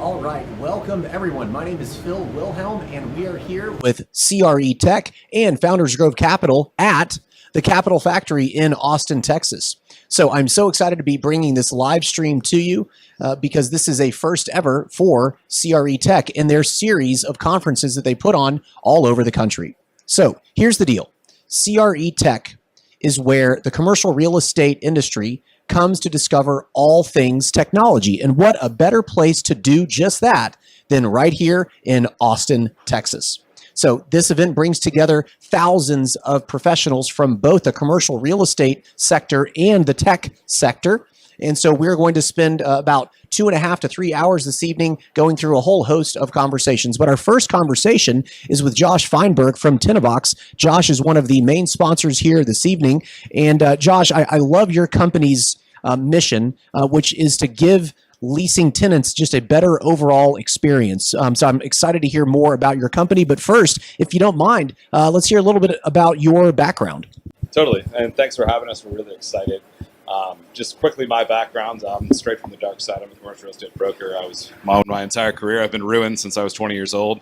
All right, welcome everyone. My name is Phil Wilhelm, and we are here with CRETech and Founders Grove Capital at the Capital Factory in Austin, Texas. So I'm so excited to be bringing this live stream to you because this is a first ever for CRETech in their series of conferences that they put on all over the country. So here's the deal. CRETech is where the commercial real estate industry comes to discover all things technology. And what a better place to do just that than right here in Austin, Texas. So this event brings together thousands of professionals from both the commercial real estate sector and the tech sector. And so we're going to spend about 2.5 to 3 hours this evening going through a whole host of conversations. But our first conversation is with Josh Feinberg from Tenavox. Josh is one of the main sponsors here this evening. And Josh, I love your company's mission, which is to give leasing tenants just a better overall experience. So I'm excited to hear more about your company. But first, if you don't mind, let's hear a little bit about your background. Totally. And thanks for having us. We're really excited. Just quickly, my background, I'm straight from the dark side. I'm a commercial real estate broker. I was my entire career. I've been ruined since I was 20 years old.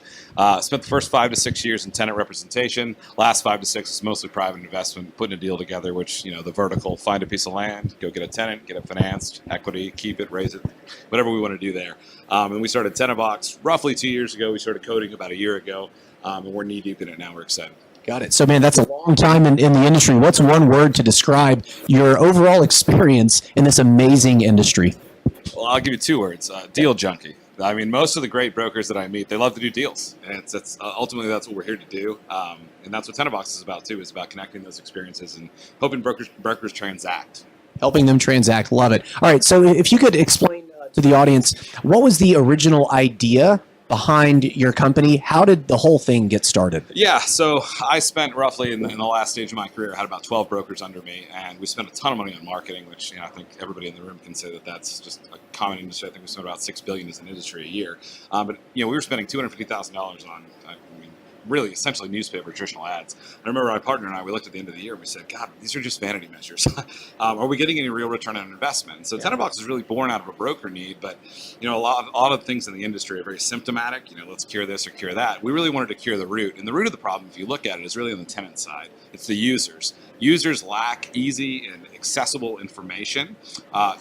Spent the first 5 to 6 years in tenant representation. Last 5 to 6 is mostly private investment, putting a deal together, which, you know, the vertical, find a piece of land, go get a tenant, get it financed, equity, keep it, raise it, whatever we want to do there. And we started Tenavox roughly 2 years ago. We started coding about a year ago, and we're knee deep in it now. We're excited. Got it. So, man, that's a long time in the industry. What's one word to describe your overall experience in this amazing industry? Well, I'll give you 2 words. Deal junkie. I mean, most of the great brokers that I meet, they love to do deals. And it's ultimately, that's what we're here to do. And that's what Tenavox is about, too, is about connecting those experiences and hoping brokers transact. Helping them transact. Love it. All right. So if you could explain to the audience, what was the original idea behind your company? How did the whole thing get started? Yeah, so I spent roughly in the last stage of my career, I had about 12 brokers under me, and we spent a ton of money on marketing, which, you know, I think everybody in the room can say that that's just a common industry. I think we spent about $6 billion as an industry a year. But, you know, we were spending $250,000 on, really essentially newspaper traditional ads. I remember my partner and I, we looked at the end of the year and we said, God, these are just vanity measures. Are we getting any real return on investment? So Tenavox is really born out of a broker need, but, you know, a lot of things in the industry are very symptomatic. You know, let's cure this or cure that. We really wanted to cure the root. And the root of the problem, if you look at it, is really on the tenant side. It's the users. Users lack easy and accessible information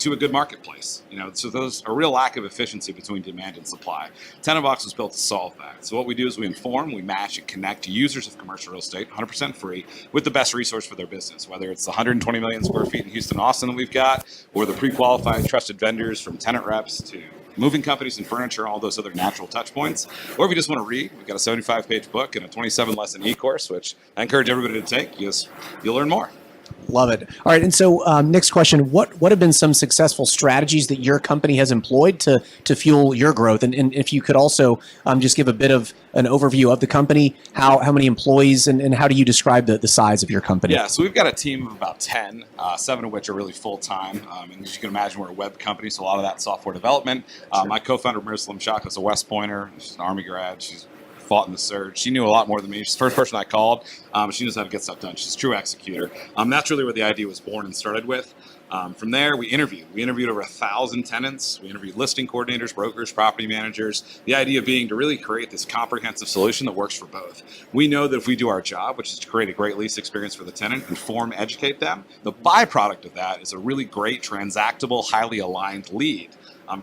to a good marketplace. You know, so there's a real lack of efficiency between demand and supply. Tenavox was built to solve that. So what we do is we inform, we match, and connect users of commercial real estate, 100% free, with the best resource for their business, whether it's the 120 million square feet in Houston, Austin that we've got, or the pre-qualified trusted vendors from tenant reps to moving companies and furniture, all those other natural touch points. Or if you just want to read, we've got a 75-page book and a 27-lesson e-course, which I encourage everybody to take. You'll learn more. Love it. All right. And so next question, what have been some successful strategies that your company has employed to fuel your growth? And if you could also just give a bit of an overview of the company, how many employees and how do you describe the size of your company? Yeah, so we've got a team of about 10, 7 of which are really full-time. And as you can imagine, we're a web company, so a lot of that software development. Sure. My co-founder, Miroslav Shaka, is a West Pointer. She's an Army grad. She's fought in the surge. She knew a lot more than me. She's the first person I called. She knows how to get stuff done. She's a true executor. That's really where the idea was born and started with. From there, we interviewed. We interviewed over 1,000 tenants. We interviewed listing coordinators, brokers, property managers. The idea being to really create this comprehensive solution that works for both. We know that if we do our job, which is to create a great lease experience for the tenant, inform, educate them, the byproduct of that is a really great, transactable, highly aligned lead.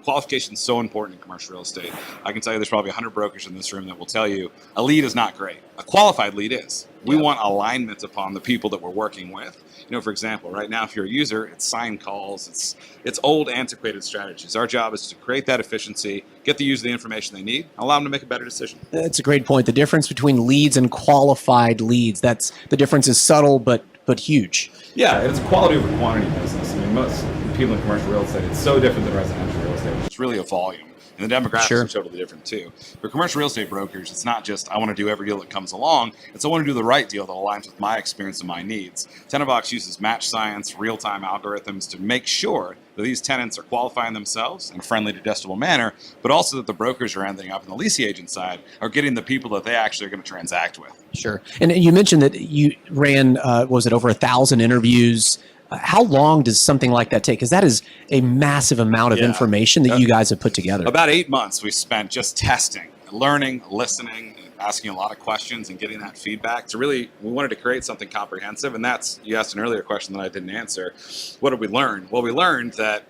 Qualification is so important in commercial real estate. I can tell you there's probably 100 brokers in this room that will tell you a lead is not great. A qualified lead is. We want alignment upon the people that we're working with. You know, for example, right now, if you're a user, it's sign calls, it's old, antiquated strategies. Our job is to create that efficiency, get the user the information they need, allow them to make a better decision. That's a great point. The difference between leads and qualified leads, the difference is subtle but huge. Yeah, it's quality over quantity business. I mean, most people in commercial real estate, it's so different than residential real estate. It's really a volume. And the demographics are totally different too. For commercial real estate brokers, it's not just I want to do every deal that comes along. It's I want to do the right deal that aligns with my experience and my needs. Tenavox uses match science, real-time algorithms to make sure that these tenants are qualifying themselves in a friendly, digestible manner, but also that the brokers are ending up in the leasing agent side are getting the people that they actually are going to transact with. Sure. And you mentioned that you ran, was it over 1,000 interviews How long does something like that take? Because that is a massive amount of Yeah. information that you guys have put together. About 8 months we spent just testing, learning, listening, asking a lot of questions and getting that feedback to really, we wanted to create something comprehensive. And that's, you asked an earlier question that I didn't answer. What did we learn? Well, we learned that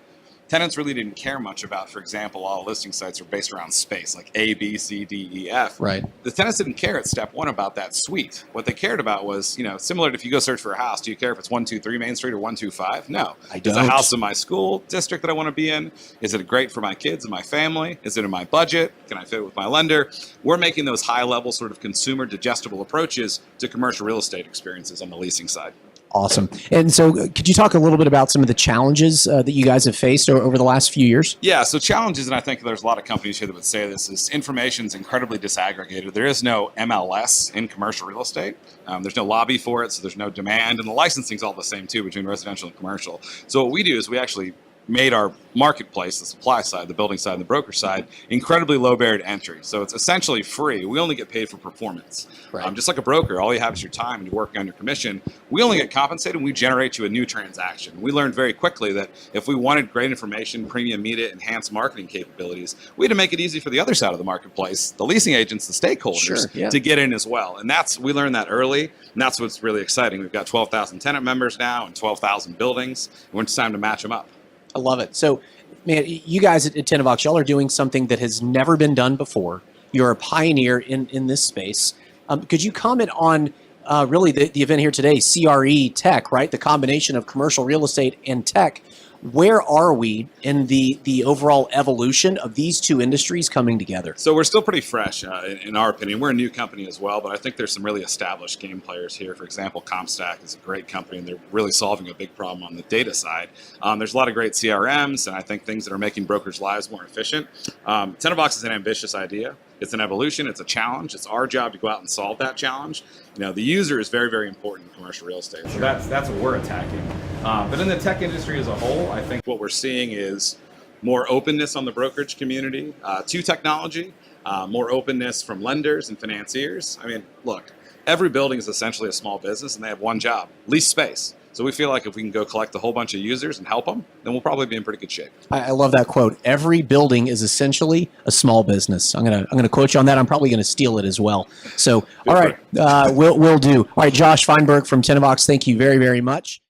tenants really didn't care much about, for example, all listing sites are based around space, like A, B, C, D, E, F. Right. The tenants didn't care at step one about that suite. What they cared about was, similar to if you go search for a house, do you care if it's 123 Main Street or 125? No. I Is don't. the house in my school district that I want to be in? Is it great for my kids and my family? Is it in my budget? Can I fit with my lender? We're making those high-level sort of consumer digestible approaches to commercial real estate experiences on the leasing side. Awesome. And so could you talk a little bit about some of the challenges that you guys have faced over the last few years? Yeah, so challenges, and I think there's a lot of companies here that would say this, is information is incredibly disaggregated. There is no MLS in commercial real estate. There's no lobby for it, so there's no demand, and the licensing is all the same too between residential and commercial. So what we do is we actually made our marketplace, the supply side, the building side, and the broker side, incredibly low barrier to entry. So it's essentially free. We only get paid for performance. Right. Just like a broker, all you have is your time and you're working on your commission. We only get compensated when we generate you a new transaction. We learned very quickly that if we wanted great information, premium media, enhanced marketing capabilities, we had to make it easy for the other side of the marketplace, the leasing agents, the stakeholders, to get in as well. And we learned that early, and that's what's really exciting. We've got 12,000 tenant members now and 12,000 buildings. When it's time to match them up. I love it. So, man, you guys at Tenavox, y'all are doing something that has never been done before. You're a pioneer in this space. Could you comment on really the event here today, CRETech, right? The combination of commercial real estate and tech. Where are we in the overall evolution of these two industries coming together? So we're still pretty fresh, in our opinion. We're a new company as well, but I think there's some really established game players here. For example, CompStack is a great company, and they're really solving a big problem on the data side. There's a lot of great CRMs, and I think things that are making brokers' lives more efficient. Tenavox is an ambitious idea. It's an evolution. It's a challenge. It's our job to go out and solve that challenge. The user is very, very important in commercial real estate. So that's what we're attacking. But in the tech industry as a whole, I think what we're seeing is more openness on the brokerage community to technology, more openness from lenders and financiers. I mean, look, every building is essentially a small business, and they have one job: lease space. So we feel like if we can go collect a whole bunch of users and help them, then we'll probably be in pretty good shape. I love that quote. Every building is essentially a small business. I'm gonna quote you on that. I'm probably gonna steal it as well. So, all right, we'll do. All right, Josh Feinberg from Tenavox, thank you very, very much.